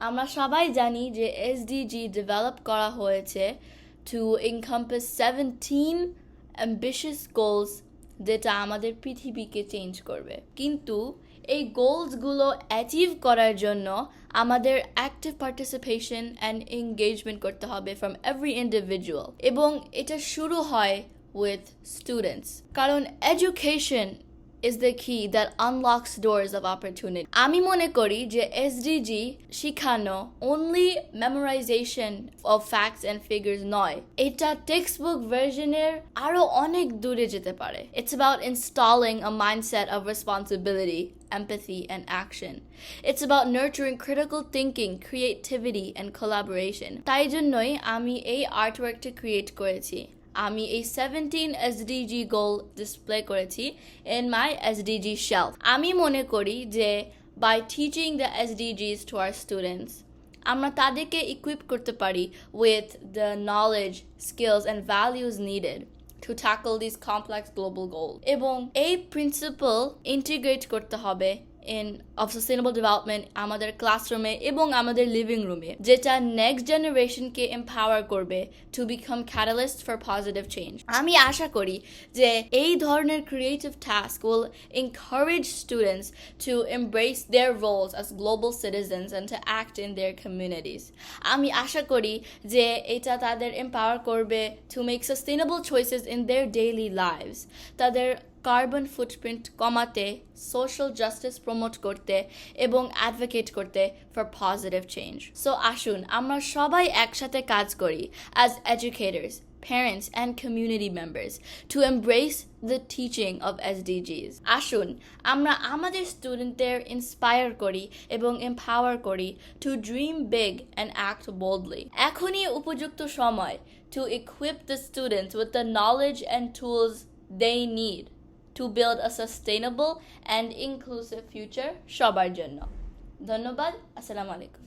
আমরা সবাই জানি যে SDG ডেভেলপ করা হয়েছে to encompass 17 ambitious goals যেটা আমাদের পৃথিবীকে চেঞ্জ করবে। কিন্তু এই গোলসগুলো অ্যাচিভ করার জন্য আমাদের অ্যাক্টিভ পার্টিসিপেশন অ্যান্ড এঙ্গেজমেন্ট করতে হবে ফ্রম এভরি ইন্ডিভিজুয়াল, এবং এটা শুরু হয় উইথ স্টুডেন্টস, কারণ education is the key that unlocks doors of opportunity. আমি মনে করি যে SDG শিখানো only memorization of facts and figures নয়, এটা টেক্সটবুক ভার্সনের আরো অনেক দূরে যেতে পারে। It's about installing a mindset of responsibility, empathy, and action. It's about nurturing critical thinking, creativity, and collaboration. তাই জন্যই আমি এই আর্টওয়ার্কটা ক্রিয়েট করেছি। আমি এই 17 SDG গোল ডিসপ্লে করেছি in my SDG shelf. আমি মনে করি যে by teaching the SDGs to our students, আমরা তাদেরকে ইকুইপ করতে পারি with the knowledge, skills, and values needed to tackle these complex global goals. এবং এই প্রিন্সিপাল ইন্টিগ্রেট করতে হবে of sustainable development আমাদের ক্লাসরুমে এবং আমাদের লিভিং রুমে, যেটা নেক্সট জেনারেশনকে এম্পাওয়ার করবে to become catalyst for positive change. আমি আশা করি যে এই ধরনের creative task will encourage students to embrace their roles as global citizens and to act in their communities. আমি আশা করি যে এটা তাদের এম্পাওয়ার করবে to make sustainable choices in their daily lives, তাদের কার্বন ফুটপ্রিন্ট কমাতে, সোশ্যাল জাস্টিস প্রমোট করতে এবং অ্যাডভোকেট করতে ফর পজিটিভ চেঞ্জ। সো আসুন আমরা সবাই একসাথে কাজ করি as এডুকেটর্স, parents, and community members to embrace the teaching of SDGs. আসুন আমরা আমাদের স্টুডেন্টদের ইন্সপায়ার করি এবং এম্পাওয়ার করি to dream big and act boldly. এখনই উপযুক্ত সময় to equip the students with the knowledge and tools they need to build a sustainable and inclusive future সবার জন্য। ধন্যবাদ। আসসালামু আলাইকুম।